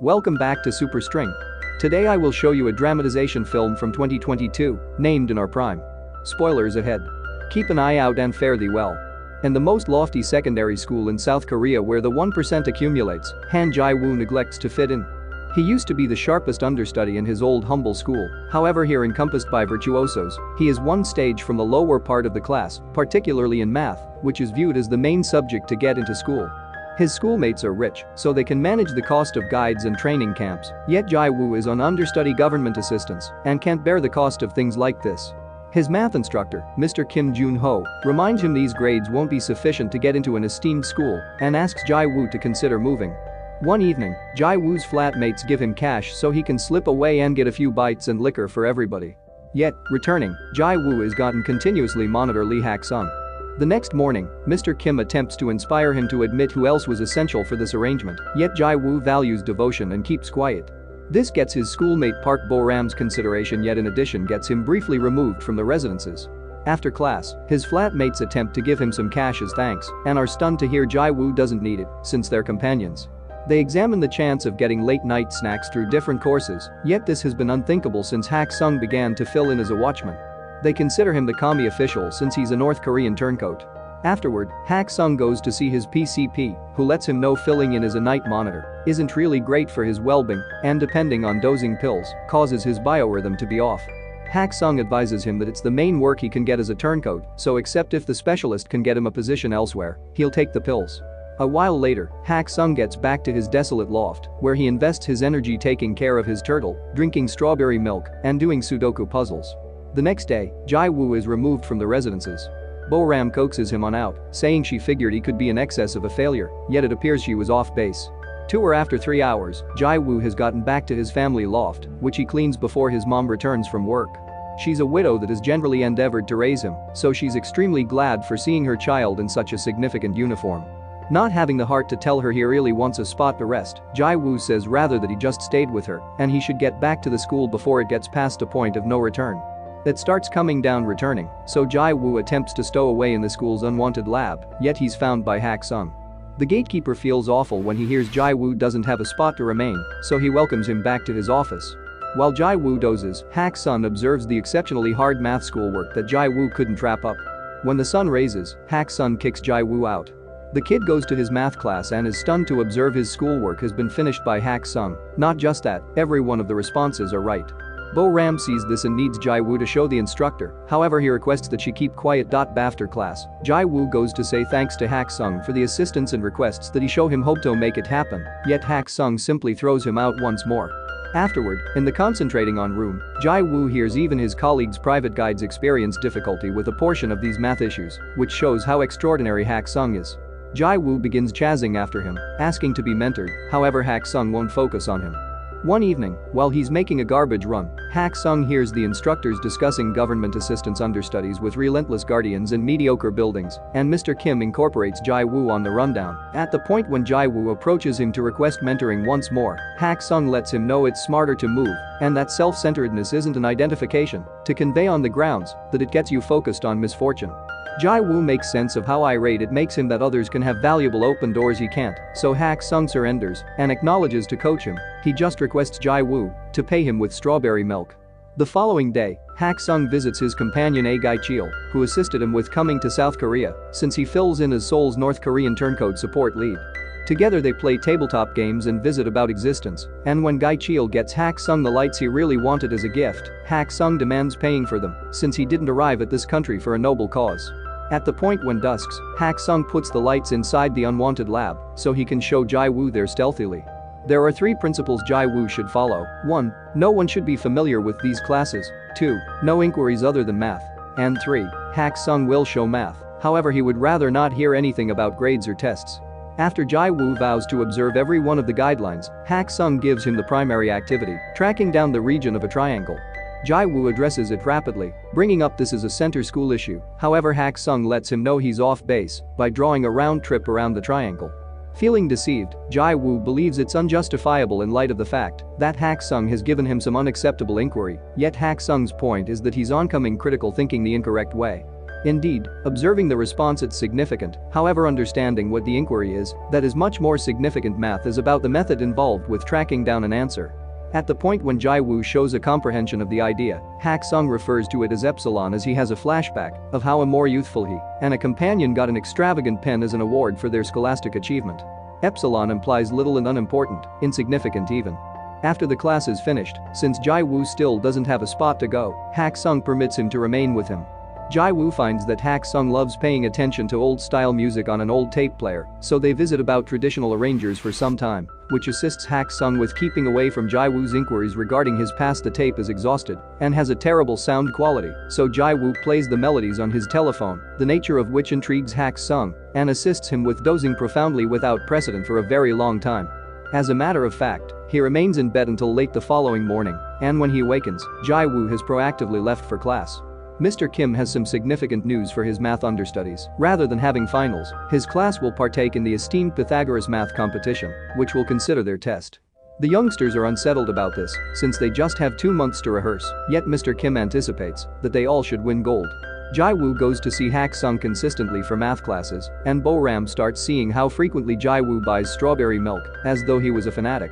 Welcome back to Super String. Today I will show you a dramatization film from 2022, named In Our Prime. Spoilers ahead. Keep an eye out and fare thee well. In the most lofty secondary school in South Korea where the 1% accumulates, Han Jae-woo neglects to fit in. He used to be the sharpest understudy in his old humble school, however here encompassed by virtuosos, he is one stage from the lower part of the class, particularly in math, which is viewed as the main subject to get into school. His schoolmates are rich, so they can manage the cost of guides and training camps, yet Jae-woo is on understudy government assistance and can't bear the cost of things like this. His math instructor, Mr. Kim Jun-ho, reminds him these grades won't be sufficient to get into an esteemed school and asks Jae-woo to consider moving. One evening, Jae-woo's flatmates give him cash so he can slip away and get a few bites and liquor for everybody. Yet, returning, Jae-woo is gotten continuously monitor Lee Hak-sung. The next morning, Mr. Kim attempts to inspire him to admit who else was essential for this arrangement, yet Jae-woo values devotion and keeps quiet. This gets his schoolmate Park Bo-ram's consideration yet in addition gets him briefly removed from the residences. After class, his flatmates attempt to give him some cash as thanks and are stunned to hear Jae-woo doesn't need it since they're companions. They examine the chance of getting late-night snacks through different courses, yet this has been unthinkable since Hak-sung began to fill in as a watchman. They consider him the commie official since he's a North Korean turncoat. Afterward, Hak-sung goes to see his PCP, who lets him know filling in as a night monitor isn't really great for his well-being and depending on dosing pills causes his biorhythm to be off. Hak-sung advises him that it's the main work he can get as a turncoat, so except if the specialist can get him a position elsewhere, he'll take the pills. A while later, Hak-sung gets back to his desolate loft, where he invests his energy taking care of his turtle, drinking strawberry milk, and doing Sudoku puzzles. The next day, Jae-woo is removed from the residences. Bo-ram coaxes him on out, saying she figured he could be in excess of a failure, yet it appears she was off base. After 3 hours, Jae-woo has gotten back to his family loft, which he cleans before his mom returns from work. She's a widow that has generally endeavored to raise him, so she's extremely glad for seeing her child in such a significant uniform. Not having the heart to tell her he really wants a spot to rest, Jae-woo says rather that he just stayed with her and he should get back to the school before it gets past a point of no return. It starts coming down returning, so Jae-woo attempts to stow away in the school's unwanted lab, yet he's found by Hak-sung. The gatekeeper feels awful when he hears Jae-woo doesn't have a spot to remain, so he welcomes him back to his office. While Jae-woo dozes, Hak-sung observes the exceptionally hard math schoolwork that Jae-woo couldn't wrap up. When the sun raises, Hak-sung kicks Jae-woo out. The kid goes to his math class and is stunned to observe his schoolwork has been finished by Hak-sung. Not just that, every one of the responses are right. Bo-ram sees this and needs Jae-woo to show the instructor, however he requests that she keep quiet. After class, Jae-woo goes to say thanks to Hak-sung for the assistance and requests that he show him hope to make it happen, yet Hak-sung simply throws him out once more. Afterward, in the concentrating on room, Jae-woo hears even his colleagues' private guides experience difficulty with a portion of these math issues, which shows how extraordinary Hak-sung is. Jae-woo begins chazzing after him, asking to be mentored, however Hak-sung won't focus on him. One evening, while he's making a garbage run, Hak-sung hears the instructors discussing government assistance understudies with relentless guardians and mediocre buildings, and Mr. Kim incorporates Jae-woo on the rundown. At the point when Jae-woo approaches him to request mentoring once more, Hak-sung lets him know it's smarter to move and that self-centeredness isn't an identification to convey on the grounds that it gets you focused on misfortune. Jae-woo makes sense of how irate it makes him that others can have valuable open doors he can't, so Hak-sung surrenders and acknowledges to coach him. He just requests Jae-woo to pay him with strawberry milk. The following day, Hak-sung visits his companion Guy-chil, who assisted him with coming to South Korea since he fills in as Seoul's North Korean turncoat support lead. Together they play tabletop games and visit about existence, and when Guy-chil gets Hak-sung the lights he really wanted as a gift, Hak-sung demands paying for them since he didn't arrive at this country for a noble cause. At the point when dusks, Hak-sung puts the lights inside the unwanted lab so he can show Jae-woo there stealthily. There are 3 principles Jae-woo should follow. 1. No one should be familiar with these classes. 2. No inquiries other than math. And 3. Hak-sung will show math, however he would rather not hear anything about grades or tests. After Jae-woo vows to observe every one of the guidelines, Hak-sung gives him the primary activity, tracking down the region of a triangle. Jae-woo addresses it rapidly, bringing up this as a center school issue, however Hak-sung lets him know he's off base by drawing a round trip around the triangle. Feeling deceived, Jae-woo believes it's unjustifiable in light of the fact that Hak-sung has given him some unacceptable inquiry, yet Hak-sung's point is that he's oncoming critical thinking the incorrect way. Indeed, observing the response it's significant, however understanding what the inquiry is, that is much more significant. Math is about the method involved with tracking down an answer. At the point when Jai-woo shows a comprehension of the idea, Hak-sung refers to it as epsilon as he has a flashback of how a more youthful he and a companion got an extravagant pen as an award for their scholastic achievement. Epsilon implies little and unimportant, insignificant even. After the class is finished, since Jai-woo still doesn't have a spot to go, Hak-sung permits him to remain with him. Jai-woo finds that Hak-sung loves paying attention to old-style music on an old tape player, so they visit about traditional arrangers for some time, which assists Hak-sung with keeping away from Jai-woo's inquiries regarding his past. The tape is exhausted and has a terrible sound quality, so Jai-woo plays the melodies on his telephone, the nature of which intrigues Hak-sung and assists him with dozing profoundly without precedent for a very long time. As a matter of fact, he remains in bed until late the following morning, and when he awakens, Jai-woo has proactively left for class. Mr. Kim has some significant news for his math understudies. Rather than having finals, his class will partake in the esteemed Pythagoras math competition, which will consider their test. The youngsters are unsettled about this, since they just have 2 months to rehearse, yet Mr. Kim anticipates that they all should win gold. Jai-woo goes to see Hak-sung consistently for math classes, and Bo-ram starts seeing how frequently Jai-woo buys strawberry milk, as though he was a fanatic.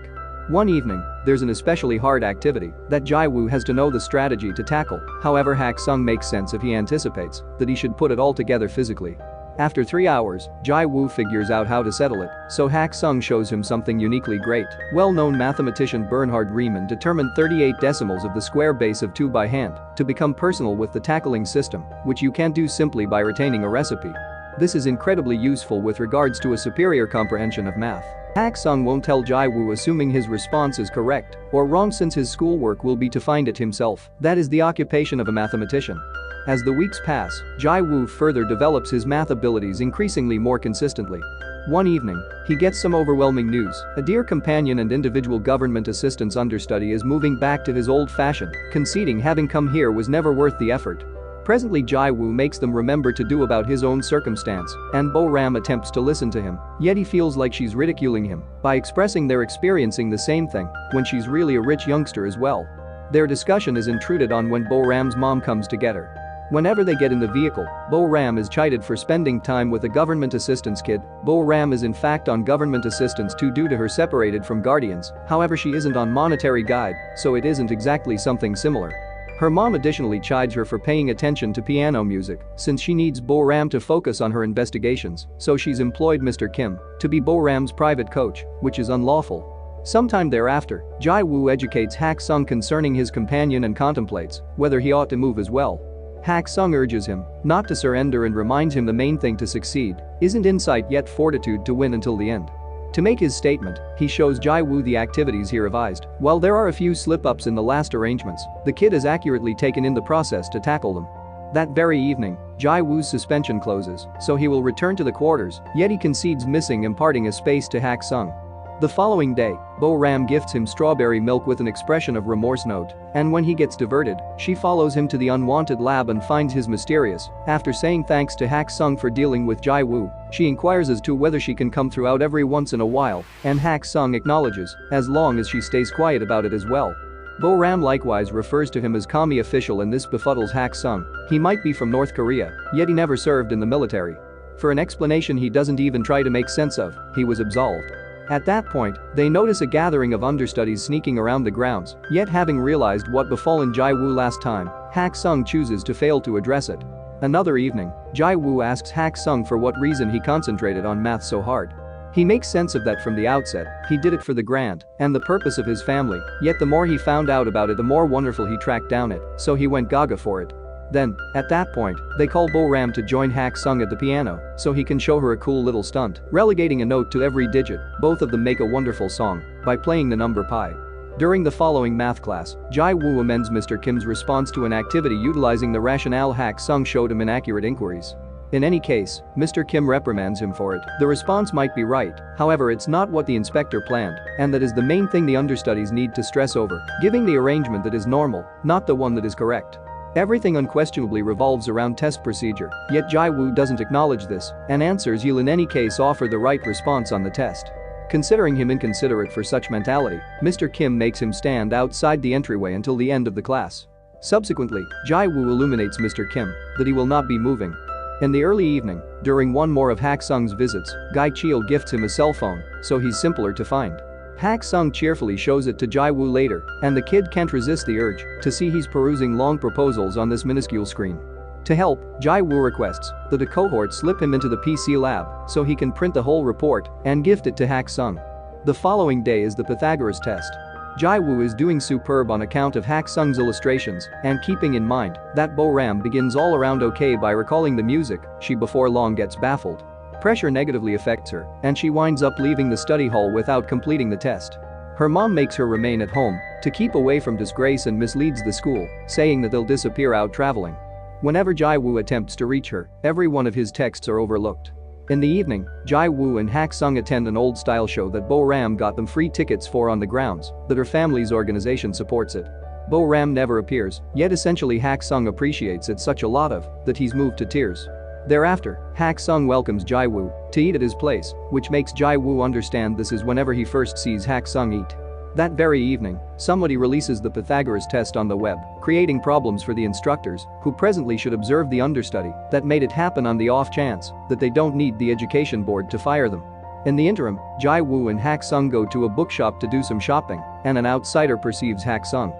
One evening, there's an especially hard activity that Jai-woo has to know the strategy to tackle, however Hak-sung makes sense if he anticipates that he should put it all together physically. After 3 hours, Jai-woo figures out how to settle it, so Hak-sung shows him something uniquely great. Well-known mathematician Bernhard Riemann determined 38 decimals of the square base of 2 by hand to become personal with the tackling system, which you can't do simply by retaining a recipe. This is incredibly useful with regards to a superior comprehension of math. Hak-sung won't tell Jai-woo, assuming his response is correct or wrong, since his schoolwork will be to find it himself. That is the occupation of a mathematician. As the weeks pass, Jai-woo further develops his math abilities increasingly more consistently. One evening, he gets some overwhelming news. A dear companion and individual government assistance understudy is moving back to his old fashion, conceding having come here was never worth the effort. Presently, Jai-woo makes them remember to do about his own circumstance, and Bo-ram attempts to listen to him, yet he feels like she's ridiculing him by expressing they're experiencing the same thing when she's really a rich youngster as well. Their discussion is intruded on when Bo-ram's mom comes to get her. Whenever they get in the vehicle, Bo-ram is chided for spending time with a government assistance kid. Bo-ram is in fact on government assistance too due to her separated from guardians, however she isn't on monetary guide, so it isn't exactly something similar. Her mom additionally chides her for paying attention to piano music, since she needs Bo-ram to focus on her investigations, so she's employed Mr. Kim to be Bo-ram's private coach, which is unlawful. Sometime thereafter, Jai-woo educates Hak-sung concerning his companion and contemplates whether he ought to move as well. Hak-sung urges him not to surrender and reminds him the main thing to succeed isn't insight yet fortitude to win until the end. To make his statement, he shows Jai-woo the activities he revised. While there are a few slip-ups in the last arrangements, the kid has accurately taken in the process to tackle them. That very evening, Jai-woo's suspension closes, so he will return to the quarters, yet he concedes missing imparting a space to Hak-sung. The following day, Bo-ram gifts him strawberry milk with an expression of remorse note, and when he gets diverted, she follows him to the unwanted lab and finds his mysterious. After saying thanks to Hak-sung for dealing with Jai-woo, she inquires as to whether she can come throughout every once in a while, and Hak-sung acknowledges, as long as she stays quiet about it as well. Bo-ram likewise refers to him as commie official, and this befuddles Hak-sung. He might be from North Korea, yet he never served in the military. For an explanation he doesn't even try to make sense of, he was absolved. At that point, they notice a gathering of understudies sneaking around the grounds, yet having realized what befallen Jai-woo last time, Hak-sung chooses to fail to address it. Another evening, Jai-woo asks Hak-sung for what reason he concentrated on math so hard. He makes sense of that from the outset. He did it for the grant and the purpose of his family, yet the more he found out about it, the more wonderful he tracked down it, so he went gaga for it. Then, at that point, they call Bo-ram to join Hak-sung at the piano so he can show her a cool little stunt, relegating a note to every digit. Both of them make a wonderful song by playing the number pi. During the following math class, Jai-woo amends Mr. Kim's response to an activity utilizing the rationale Hak-sung showed him inaccurate inquiries. In any case, Mr. Kim reprimands him for it. The response might be right, however it's not what the inspector planned, and that is the main thing the understudies need to stress over, giving the arrangement that is normal, not the one that is correct. Everything unquestionably revolves around test procedure, yet Jai-woo doesn't acknowledge this and answers he'll in any case offer the right response on the test. Considering him inconsiderate for such mentality, Mr. Kim makes him stand outside the entryway until the end of the class. Subsequently, Jae-woo illuminates Mr. Kim that he will not be moving. In the early evening, during one more of Hak-sung's visits, Ga-cheol gifts him a cell phone, so he's simpler to find. Hak-sung cheerfully shows it to Jae-woo later, and the kid can't resist the urge to see he's perusing long proposals on this minuscule screen. To help, Jae-woo requests that a cohort slip him into the PC lab so he can print the whole report and gift it to Hak-sung. The following day is the Pythagoras test. Jae-woo is doing superb on account of Hak-sung's illustrations and keeping in mind that Bo-ram begins all around okay by recalling the music, she before long gets baffled. Pressure negatively affects her, and she winds up leaving the study hall without completing the test. Her mom makes her remain at home to keep away from disgrace and misleads the school, saying that they'll disappear out traveling. Whenever Jae-woo attempts to reach her, every one of his texts are overlooked. In the evening, Jae-woo and Hak-sung attend an old-style show that Bo-ram got them free tickets for on the grounds that her family's organization supports it. Bo-ram never appears, yet essentially Hak-sung appreciates it such a lot of that he's moved to tears. Thereafter, Hak-sung welcomes Jae-woo to eat at his place, which makes Jae-woo understand this is whenever he first sees Hak-sung eat. That very evening, somebody releases the Pythagoras test on the web, creating problems for the instructors, who presently should observe the understudy that made it happen on the off chance that they don't need the education board to fire them. In the interim, Jae-woo and Hak-sung go to a bookshop to do some shopping, and an outsider perceives Hak-sung.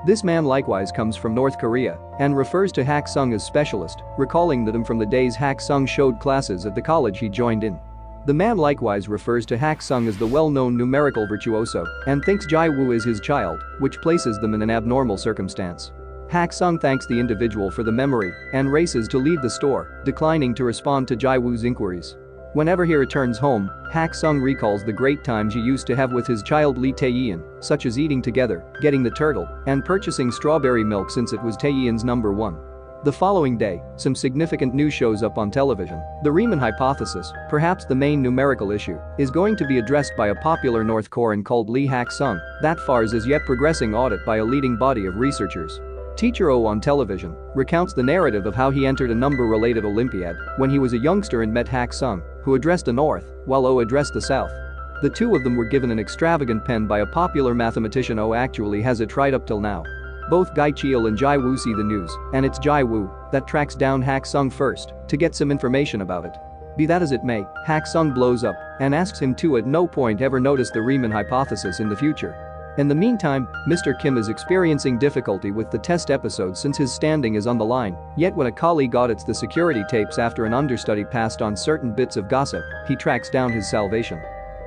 This man likewise comes from North Korea and refers to Hak-sung as specialist, recalling them from the days Hak-sung showed classes at the college he joined in. The man likewise refers to Hak-sung as the well-known numerical virtuoso and thinks Jae-woo is his child, which places them in an abnormal circumstance. Hak-sung thanks the individual for the memory and races to leave the store, declining to respond to Jae-woo's inquiries. Whenever he returns home, Hak-sung recalls the great times he used to have with his child Lee Tae-yeon, such as eating together, getting the turtle, and purchasing strawberry milk since it was Tae-yeon's number one. The following day, some significant news shows up on television. The Riemann hypothesis, perhaps the main numerical issue, is going to be addressed by a popular North Korean called Lee Hak-sung, that far as yet progressing audit by a leading body of researchers. Teacher O on television recounts the narrative of how he entered a number-related Olympiad when he was a youngster and met Hak-sung, who addressed the North, while O addressed the South. The two of them were given an extravagant pen by a popular mathematician. O actually has it right up till now. Both Ga-cheol and Jae-woo see the news, and it's Jae-woo that tracks down Hak-sung first to get some information about it. Be that as it may, Hak-sung blows up and asks him to at no point ever notice the Riemann hypothesis in the future. In the meantime, Mr. Kim is experiencing difficulty with the test episode since his standing is on the line, yet when a colleague audits the security tapes after an understudy passed on certain bits of gossip, he tracks down his salvation.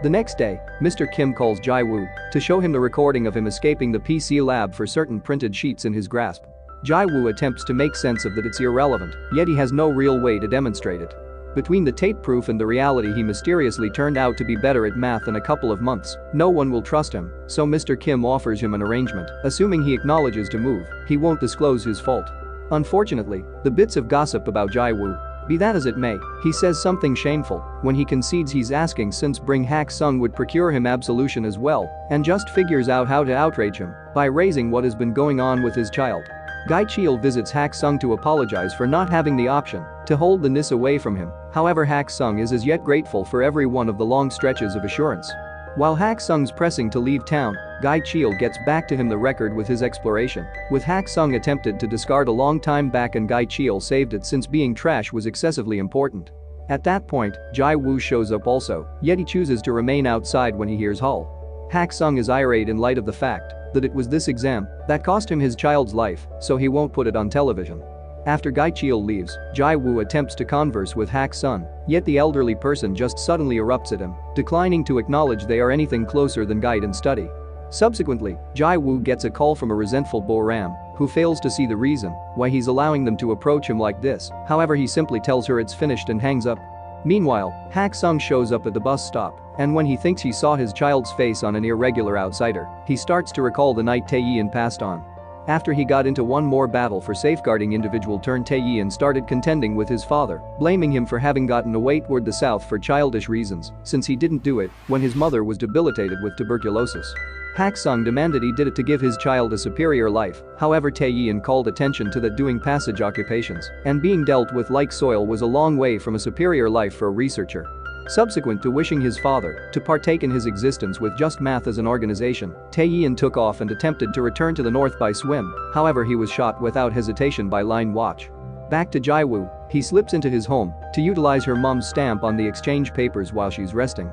The next day, Mr. Kim calls Jae-woo to show him the recording of him escaping the PC lab for certain printed sheets in his grasp. Jae-woo attempts to make sense of that it's irrelevant, yet he has no real way to demonstrate it. Between the tape proof and the reality he mysteriously turned out to be better at math in a couple of months, no one will trust him, so Mr. Kim offers him an arrangement, assuming he acknowledges to move, he won't disclose his fault. Unfortunately, the bits of gossip about Jae-woo, be that as it may, he says something shameful when he concedes he's asking since bring Hak-sung would procure him absolution as well, and just figures out how to outrage him by raising what has been going on with his child. Ga-cheol visits Hak-sung to apologize for not having the option to hold the NIS away from him, however Hak-sung is as yet grateful for every one of the long stretches of assurance. While Hak-sung's pressing to leave town, Ga-cheol gets back to him the record with his exploration, with Hak-sung attempted to discard a long time back and Ga-cheol saved it since being trash was excessively important. At that point, Jae-woo shows up also, yet he chooses to remain outside when he hears Hull. Hak-sung is irate in light of the fact that it was this exam that cost him his child's life, so he won't put it on television. After Ga-cheol leaves, Jae-woo attempts to converse with Hak-sung, yet the elderly person just suddenly erupts at him, declining to acknowledge they are anything closer than guide and study. Subsequently, Jae-woo gets a call from a resentful Bo-ram, who fails to see the reason why he's allowing them to approach him like this, however he simply tells her it's finished and hangs up. Meanwhile, Hak-sung shows up at the bus stop, and when he thinks he saw his child's face on an irregular outsider, he starts to recall the night Tae-yeon passed on. After he got into one more battle for safeguarding individual Tae-yeon started contending with his father, blaming him for having gotten away toward the south for childish reasons, since he didn't do it when his mother was debilitated with tuberculosis. Hak-sung demanded he did it to give his child a superior life, however Tae-yeon called attention to that doing passage occupations and being dealt with like soil was a long way from a superior life for a researcher. Subsequent to wishing his father to partake in his existence with just math as an organization, Tae-in took off and attempted to return to the north by swim, however he was shot without hesitation by Line Watch. Back to Jae-woo, he slips into his home to utilize her mom's stamp on the exchange papers while she's resting.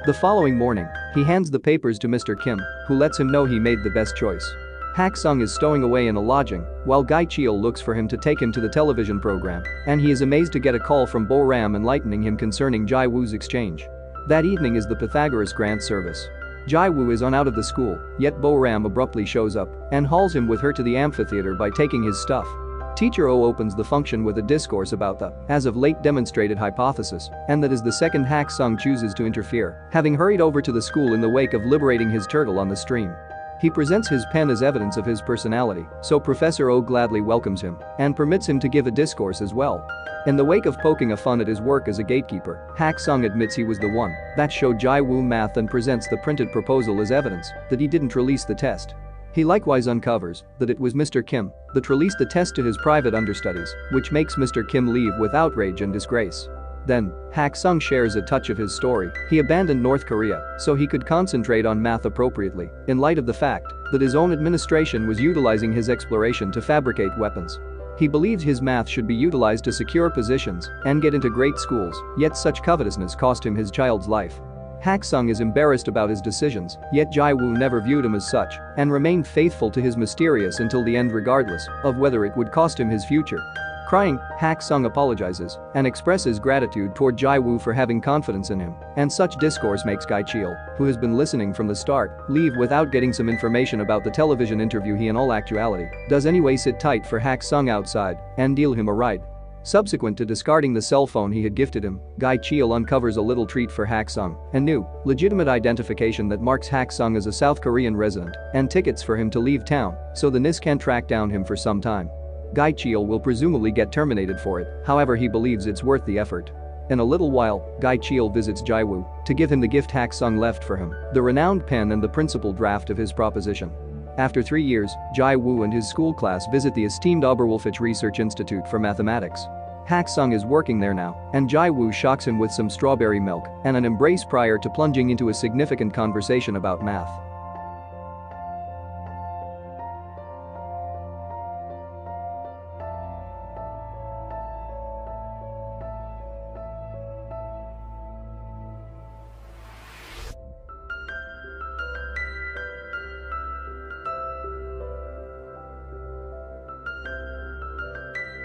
The following morning, he hands the papers to Mr. Kim, who lets him know he made the best choice. Hak-sung is stowing away in a lodging, while Guy Cheol looks for him to take him to the television program, and he is amazed to get a call from Bo Ram enlightening him concerning Jae-woo's exchange. That evening is the Pythagoras grant service. Jae-woo is on out of the school, yet Bo Ram abruptly shows up and hauls him with her to the amphitheater by taking his stuff. Teacher O opens the function with a discourse about the as-of-late demonstrated hypothesis, and that is the second Hak-sung chooses to interfere, having hurried over to the school in the wake of liberating his turtle on the stream. He presents his pen as evidence of his personality, so Professor O gladly welcomes him and permits him to give a discourse as well. In the wake of poking a fun at his work as a gatekeeper, Hak-sung admits he was the one that showed Jae-woo math and presents the printed proposal as evidence that he didn't release the test. He likewise uncovers that it was Mr. Kim that released the test to his private understudies, which makes Mr. Kim leave with outrage and disgrace. Then, Hak-sung shares a touch of his story. He abandoned North Korea so he could concentrate on math appropriately, in light of the fact that his own administration was utilizing his exploration to fabricate weapons. He believes his math should be utilized to secure positions and get into great schools, yet such covetousness cost him his child's life. Hak-sung is embarrassed about his decisions, yet Jae-woo never viewed him as such and remained faithful to his mysterious until the end regardless of whether it would cost him his future. Crying, Hak-sung apologizes and expresses gratitude toward Jae-woo for having confidence in him, and such discourse makes Guy Cheol, who has been listening from the start, leave without getting some information about the television interview he in all actuality does anyway sit tight for Hak-sung outside and deal him a ride. Subsequent to discarding the cell phone he had gifted him, Guy Cheol uncovers a little treat for Hak-sung, a new, legitimate identification that marks Hak-sung as a South Korean resident and tickets for him to leave town so the NIS can track down him for some time. Guy Cheol will presumably get terminated for it, however he believes it's worth the effort. In a little while, Guy Cheol visits Jae-woo to give him the gift Hak-sung left for him, the renowned pen and the principal draft of his proposition. After 3 years, Jae-woo and his school class visit the esteemed Oberwolfich Research Institute for Mathematics. Hak-sung is working there now, and Jae-woo shocks him with some strawberry milk and an embrace prior to plunging into a significant conversation about math.